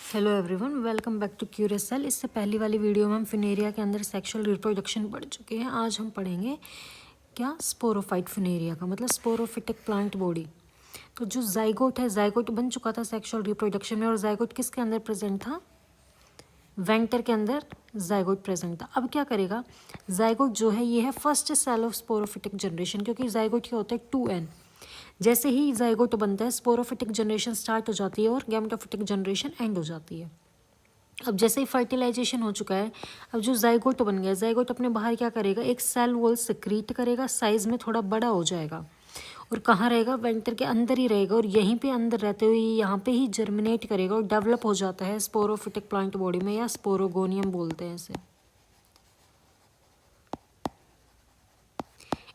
Hello everyone, welcome back to Curious Cell. इससे पहली वाली वीडियो में हम फिनेरिया के अंदर सेक्सुअल रिप्रोडक्शन पढ़ चुके हैं। आज हम पढ़ेंगे क्या स्पोरोफाइट फिनेरिया का मतलब स्पोरोफिटिक प्लांट बॉडी। तो जो जाइगोट है, जाइगोट बन चुका था सेक्सुअल रिप्रोडक्शन में, और जाइगोट किसके अंदर प्रेजेंट था? वेंटर के अंदर जाइगोट प्रेजेंट था। अब क्या करेगा जाइगोट जो है, ये है first cell of sporophytic generation, क्योंकि जाइगोट क्या होता है 2n। जैसे ही जाइगोट बनता है स्पोरोफिटिक जनरेशन स्टार्ट हो जाती है और गैमेटोफिटिक जनरेशन एंड हो जाती है। अब जैसे ही फर्टिलाइजेशन हो चुका है, अब जो जाइगोट बन गया, जाइगोट अपने बाहर क्या करेगा, एक सेल वॉल सिक्रीट करेगा, साइज में थोड़ा बड़ा हो जाएगा और कहाँ रहेगा, वेंटर के अंदर ही रहेगा, और यहीं पे अंदर रहते हुए यहाँ पे ही जर्मिनेट करेगा और डेवलप हो जाता है स्पोरोफिटिक प्लांट बॉडी में, या स्पोरोगोनियम बोलते हैं इसे।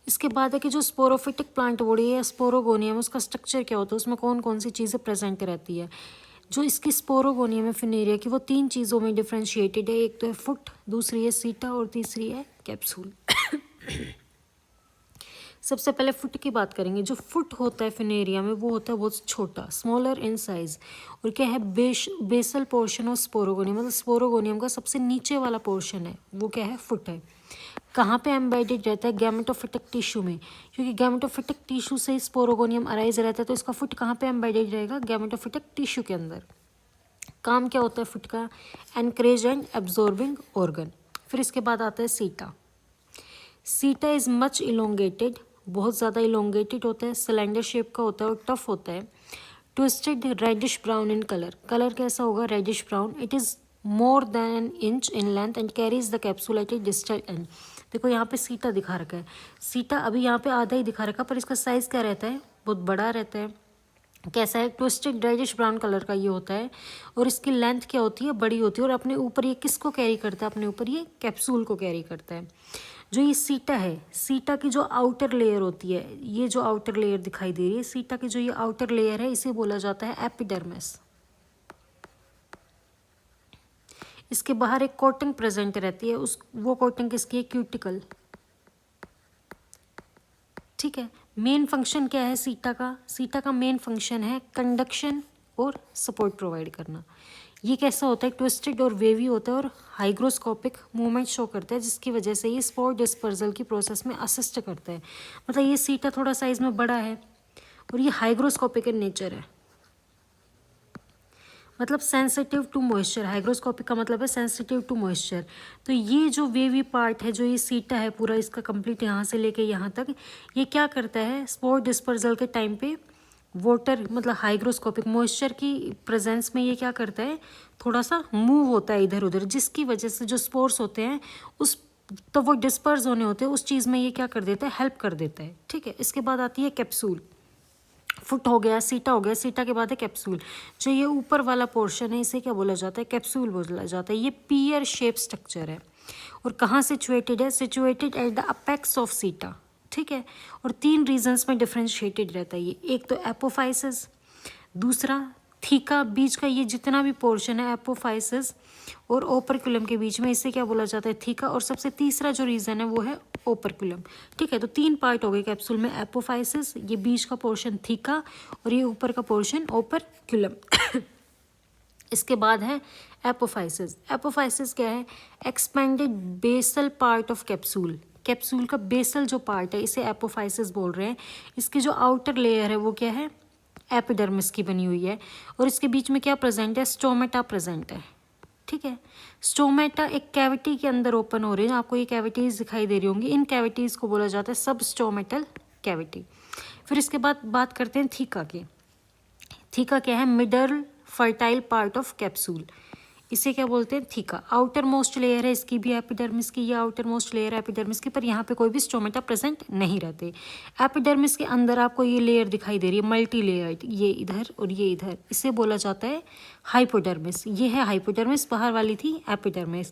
इसके बाद है कि जो स्पोरोफिटिक प्लांट बॉडी है, स्पोरोगोनियम, उसका स्ट्रक्चर क्या होता है, उसमें कौन कौन सी चीज़ें प्रेजेंट रहती है। जो इसकी स्पोरोगोनियम है फिनेरिया की, वो 3 चीज़ों में डिफ्रेंशिएटेड है। एक तो है फुट, दूसरी है सीटा और तीसरी है कैप्सूल। सबसे पहले फुट की बात करेंगे। जो फुट होता है फिनेरिया में, वो होता है बहुत छोटा, स्मॉलर इन साइज, और क्या है, बेसल पोर्शन ऑफ स्पोरोगोनियम, मतलब स्पोरोगोनियम का सबसे नीचे वाला पोर्शन है, वो क्या है, फुट है। कहाँ पे एम्बेडेड रहता है? गैमेटोफिटिक टिश्यू में, क्योंकि गैमेटोफिटिक टिश्यू से स्पोरोगोनियम अराइज रहता है, तो इसका फुट कहाँ पे एम्बेडेड रहेगा? गैमेटोफिटिक टिश्यू के अंदर। काम क्या होता है फुट का? Encourage and absorbing organ. फिर इसके बाद आता है सीटा। सीटा इज मच इलोंगेटेड, बहुत ज़्यादा इलोंगेटेड होता है, सिलेंडर शेप का होता है और टफ होता है। Twisted reddish brown in colour, colour कैसा होगा? Reddish brown. It is more than an inch in length and carries the capsule eight A distal end. देखो यहाँ पे सीटा दिखा रखा है, सीटा अभी यहाँ पे आधा ही दिखा रखा, पर इसका साइज़ क्या रहता है? बहुत बड़ा रहता है। कैसा है? ट्विस्टेड रेडिश ब्राउन कलर का ये होता है, और इसकी लेंथ क्या होती है? बड़ी होती है। और अपने ऊपर ये किसको कैरी करता है? अपने ऊपर ये कैप्सूल को कैरी करता है। जो ये सीटा है, सीटा की जो आउटर लेयर होती है, ये जो आउटर लेयर दिखाई दे रही है, सीटा की जो ये आउटर लेयर है, इसे बोला जाता है एपिडर्मिस। इसके बाहर एक कोटिंग प्रेजेंट रहती है, उस वो कोटिंग किसकी है? क्यूटिकल। ठीक है। मेन फंक्शन क्या है सीटा का? सीटा का मेन फंक्शन है कंडक्शन और सपोर्ट प्रोवाइड करना। ये कैसा होता है? ट्विस्टेड और वेवी होता है और हाइग्रोस्कोपिक मूवमेंट शो करता है, जिसकी वजह से ये स्पोर डिस्पर्जल की प्रोसेस में असिस्ट करता है। मतलब ये सीटा थोड़ा साइज में बड़ा है और ये हाइग्रोस्कोपिक इन नेचर है, मतलब सेंसिटिव टू मॉइस्चर। हाइग्रोस्कोपिक का मतलब है सेंसिटिव टू मॉइस्चर। तो ये जो वेवी पार्ट है, जो ये सीटा है पूरा इसका कंप्लीट, यहाँ से लेके यहाँ तक, ये क्या करता है? स्पोर डिस्पर्जल के टाइम पे वाटर, मतलब हाइग्रोस्कोपिक मॉइस्चर की प्रेजेंस में ये क्या करता है? थोड़ा सा मूव होता है इधर उधर, जिसकी वजह से जो स्पोर्स होते हैं उस, तो वो डिस्पर्स होने होते हैं, उस चीज़ में ये क्या कर देता है? हेल्प कर देता है। ठीक है। इसके बाद आती है कैप्सूल। फुट हो गया, सीटा हो गया, सीटा के बाद है कैप्सूल। जो ये ऊपर वाला पोर्शन है, इसे क्या बोला जाता है? कैप्सूल बोला जाता है। ये पियर शेप स्ट्रक्चर है और कहाँ सिचुएटेड है? Situated at the apex of सीटा। ठीक है। और 3 रीजन्स में डिफ्रेंशिएटेड रहता है ये। एक तो एपोफाइसिस, दूसरा थीका, बीच का ये जितना भी पोर्शन है एपोफाइसिस और ओपरक्यूलम के बीच में, इसे क्या बोला जाता है? थीका। और सबसे तीसरा जो रीजन है वो है ओपरक्यूलम। ठीक है। तो 3 पार्ट हो गए कैप्सूल में, एपोफाइसिस, ये बीच का पोर्शन थीका और ये ऊपर का पोर्शन ओपरक्यूलम। इसके बाद है एपोफाइसिस। एपोफाइसिस क्या है? Expanded basal part of capsule. Capsule का बेसल जो पार्ट है, इसे एपोफाइसिस बोल रहे हैं। इसकी जो आउटर लेयर है वो क्या है? एपिडर्मिस की बनी हुई है। और इसके बीच में क्या प्रेजेंट है? स्टोमेटा प्रेजेंट है। ठीक है। स्टोमेटा एक कैविटी के अंदर ओपन हो रही है, आपको ये कैविटीज दिखाई दे रही होंगी। इन कैविटीज को बोला जाता है सब स्टोमेटल कैविटी। फिर इसके बाद बात करते हैं थीका की। थीका क्या है? Middle fertile part of capsule, इसे क्या बोलते हैं? थीका। आउटर मोस्ट लेयर है इसकी भी एपिडर्मिस की, ये आउटर मोस्ट लेयर है एपिडर्मिस की, पर यहाँ पे कोई भी स्टोमेटा प्रेजेंट नहीं रहते। एपिडर्मिस के अंदर आपको ये लेयर दिखाई दे रही है मल्टी लेयर, ये इधर और ये इधर, इसे बोला जाता है हाइपोडर्मिस। ये है हाइपोडर्मिस, बाहर वाली थी एपिडर्मिस।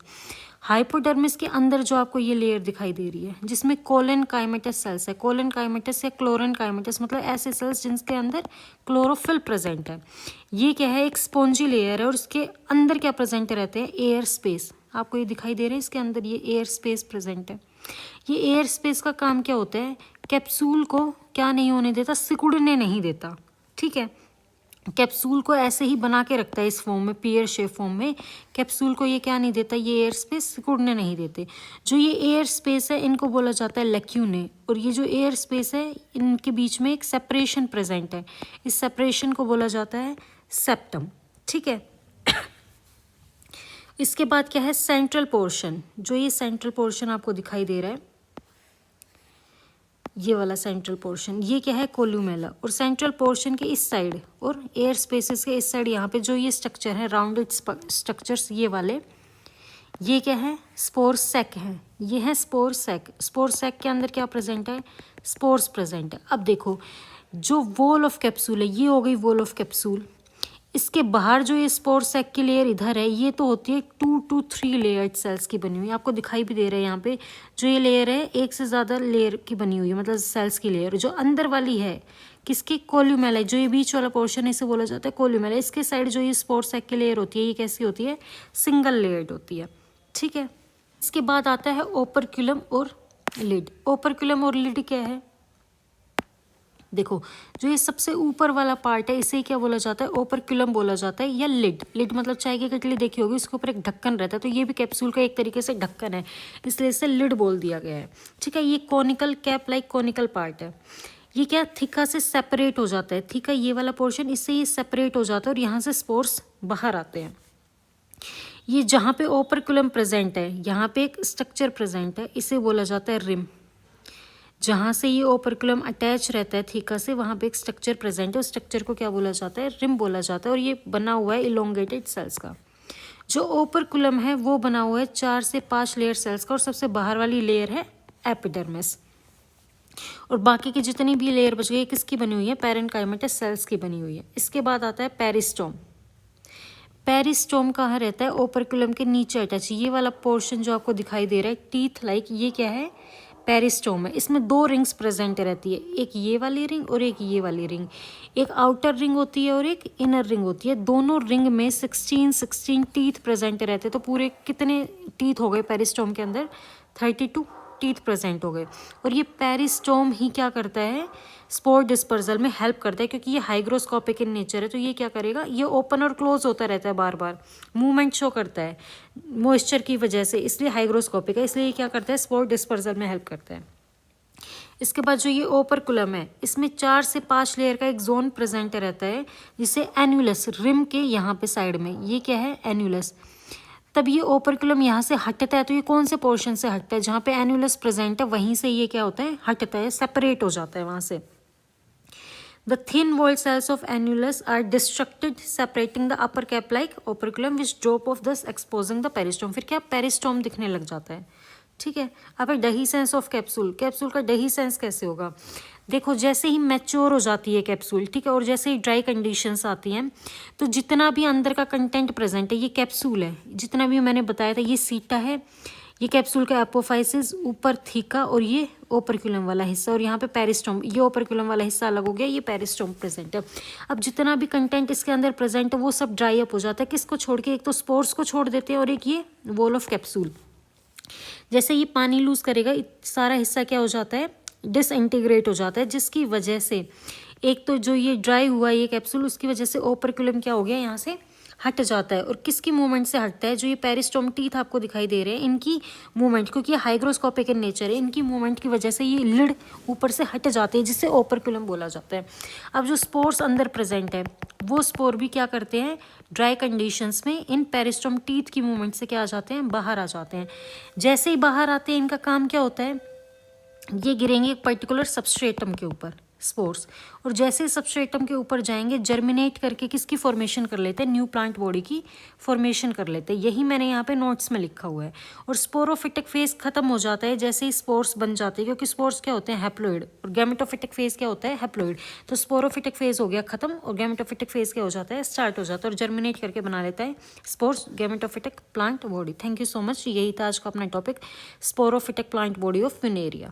हाइपोडर्मिस के अंदर जो आपको ये लेयर दिखाई दे रही है, जिसमें कोलन काइमेटस सेल्स है। कोलन काइमेटस या क्लोरन काइमेटस, मतलब ऐसे सेल्स जिनके अंदर क्लोरोफिल प्रेजेंट है। ये क्या है? एक स्पॉन्जी लेयर है और उसके अंदर क्या प्रेजेंट रहते हैं? Air space. आपको ये दिखाई दे रहे हैं, इसके अंदर ये एयर स्पेस प्रेजेंट है। ये एयर स्पेस का काम क्या होता है? कैप्सूल को क्या नहीं होने देता? सिकुड़ने नहीं देता। ठीक है। कैप्सूल को ऐसे ही बना के रखता है इस फॉर्म में, पेयर शेप फॉर्म में। कैप्सूल को ये क्या नहीं देता, ये एयर स्पेस सिकुड़ने नहीं देते। जो ये एयर स्पेस है इनको बोला जाता है लैक्यूने, और ये जो एयर स्पेस है इनके बीच में एक सेपरेशन प्रेजेंट है, इस सेपरेशन को बोला जाता है सेप्टम। ठीक है। इसके बाद क्या है, सेंट्रल पोर्शन। जो ये सेंट्रल पोर्शन आपको दिखाई दे रहा है, ये वाला सेंट्रल पोर्शन, ये क्या है, कोल्यूमेला। और सेंट्रल पोर्शन के इस साइड और एयर स्पेसेस के इस साइड यहाँ पे जो ये स्ट्रक्चर है, राउंडेड स्ट्रक्चर्स ये वाले, ये क्या है, स्पोर सैक है। ये है स्पोर सैक। स्पोर सैक के अंदर क्या प्रेजेंट है, स्पोर्स प्रेजेंट है। अब देखो जो वॉल ऑफ कैप्सूल है, ये हो गई वॉल ऑफ कैप्सूल। इसके बाहर जो ये स्पोर सैक की लेयर इधर है, ये तो होती है 2 to 3 लेयर्ड सेल्स की बनी हुई। आपको दिखाई भी दे रहा है यहाँ पे, जो ये लेयर है एक से ज़्यादा लेयर की बनी हुई है, मतलब सेल्स की लेयर। जो अंदर वाली है किसकी, कोल्यूमेला, जो ये बीच वाला पोर्शन है इसे बोला जाता है कोल्यूमेला। इसके साइड जो ये स्पोर सैक की लेयर होती है, ये कैसी होती है, सिंगल लेयर्ड होती है। ठीक है। इसके बाद आता है ओपरक्यूलम और लिड। ओपरक्यूलम और लिड क्या है, देखो जो ये सबसे ऊपर वाला पार्ट है इसे क्या बोला जाता है, ओपरक्यूलम बोला जाता है, या लिड। लिड मतलब चाय की केटली देखी होगी, उसके ऊपर एक ढक्कन रहता है, तो ये भी कैप्सूल का एक तरीके से ढक्कन है, इसलिए इसे लिड बोल दिया गया है। ठीक है। ये conical cap like conical part है। ये क्या, थीका से सेपरेट हो जाता है। थीका ये वाला पोर्शन, इससे ये सेपरेट हो जाता है और यहाँ से स्पोर्स बाहर आते हैं। ये जहाँ पे ओपरक्यूलम प्रेजेंट है, यहाँ पे एक स्ट्रक्चर प्रेजेंट है, इसे बोला जाता है रिम। जहाँ से ये ओपरक्यूलम अटैच रहता है थीका से, वहाँ पे एक स्ट्रक्चर प्रेजेंट है, उस स्ट्रक्चर को क्या बोला जाता है, रिम बोला जाता है। और ये बना हुआ है इलोंगेटेड सेल्स का। जो ओपरक्यूलम है वो बना हुआ है 4 से 5 लेयर सेल्स का, और सबसे बाहर वाली लेयर है एपिडर्मिस। और बाकी की जितनी भी लेयर बच गई किसकी बनी हुई है, पैरेन्काइमेटस सेल्स की बनी हुई है। इसके बाद आता है पेरिस्टोम। पेरिस्टोम कहाँ रहता है, ओपरक्यूलम के नीचे अटैच। ये वाला पोर्शन जो आपको दिखाई दे रहा है टीथ लाइक, ये क्या है, पेरिस्टोम है। इसमें 2 रिंग्स प्रेजेंट रहती है, एक ये वाली रिंग और एक ये वाली रिंग। एक आउटर रिंग होती है और एक इनर रिंग होती है। दोनों रिंग में 16 टीथ प्रेजेंट रहते हैं। तो पूरे कितने टीथ हो गए पेरिस्टोम के अंदर, 32 टीथ प्रेजेंट हो गए। और ये पेरिस्टोम ही क्या करता है, स्पोर डिस्पर्जल में हेल्प करता है, क्योंकि ये हाइग्रोस्कोपिक इन नेचर है। तो ये क्या करेगा, ये ओपन और क्लोज होता रहता है, बार बार मूवमेंट शो करता है मॉइस्चर की वजह से, इसलिए हाइग्रोस्कोपिक है। इसलिए ये क्या करता है, स्पोर डिस्पर्जल में हेल्प करता है। इसके बाद जो ये ओपरक्यूलम है, इसमें 4 से 5 लेयर का एक जोन प्रेजेंट रहता है, जिसे एन्युलस, रिम के यहाँ पे साइड में, ये क्या है, एन्युलस। तब ये ओपरक्यूलम यहाँ से हटता है, तो ये कौन से पोर्शन से हटता है, जहाँ पे एन्युलस प्रेजेंट है वहीं से ये क्या होता है, हटता है, सेपरेट हो जाता है वहाँ से। The thin walled cells of annulus are destructed, separating the upper cap like operculum, which drop off, thus exposing the peristome. फिर क्या, पेरिस्टोम दिखने लग जाता है। ठीक है। अब डही सेंस ऑफ कैप्सूल। कैप्सूल का डही सेंस कैसे होगा, देखो जैसे ही मैच्योर हो जाती है कैप्सूल, ठीक है, और जैसे ही ड्राई कंडीशंस आती हैं, तो जितना भी अंदर का कंटेंट प्रेजेंट है, ये कैप्सूल है, जितना भी मैंने बताया था, ये सीटा है, ये कैप्सूल का एपोफाइसिस, ऊपर थीका, और ये ओपरक्यूलम वाला हिस्सा, और यहाँ पे पेरिस्टोम, ये ओपरक्यूलम वाला हिस्सा अलग हो गया, ये पेरिस्टोम प्रेजेंट है। अब जितना भी कंटेंट इसके अंदर प्रेजेंट है वो सब ड्राई अप हो जाता है, किसको छोड़ के, एक तो स्पोर्स को छोड़ देते हैं, और एक ये वॉल ऑफ कैप्सूल। जैसे ये पानी लूज करेगा, सारा हिस्सा क्या हो जाता है, डिसइंटीग्रेट हो जाता है, जिसकी वजह से एक तो जो ये ड्राई हुआ ये कैप्सूल, उसकी वजह से ओपरक्यूलम क्या हो गया, यहाँ से हट जाता है। और किसकी मूवमेंट से हटता है, जो ये पेरिस्टोम टीथ आपको दिखाई दे रहे हैं, इनकी मूवमेंट, क्योंकि ये हाइग्रोस्कोपिक इन नेचर है, इनकी मूवमेंट की वजह से ये लिड ऊपर से हट जाते हैं, जिससे ओपरक्यूलम बोला जाता है। अब जो स्पोर्स अंदर प्रेजेंट है, वो स्पोर भी क्या करते हैं, ड्राई कंडीशंस में इन पेरिस्टोम टीथ की मूवमेंट से क्या आ जाते हैं, बाहर आ जाते हैं। जैसे ही बाहर आते हैं, इनका काम क्या होता है, ये गिरेंगे एक पर्टिकुलर सबस्ट्रेटम के ऊपर, स्पोर्स, और जैसे सबस्ट्रेटम के ऊपर जाएंगे, जर्मिनेट करके किसकी फॉर्मेशन कर लेते हैं, न्यू प्लांट बॉडी की फॉर्मेशन कर लेते हैं। यही मैंने यहाँ पे नोट्स में लिखा हुआ है। और स्पोरोफिटिक फेज खत्म हो जाता है जैसे ही स्पोर्स बन जाते हैं, क्योंकि स्पोर्स क्या होते हैं, हैप्लोइड, और गैमेटोफिटिक फेज क्या होता है, हैप्लोइड। तो स्पोरोफिटिक फेज हो गया खत्म, और गैमेटोफिटिक फेज क्या हो जाता है, स्टार्ट हो जाता है, और जर्मिनेट करके बना लेता है spores, gametophytic plant body. Thank you so much. यही था आज का अपना topic, sporophytic plant body of विनेरिया।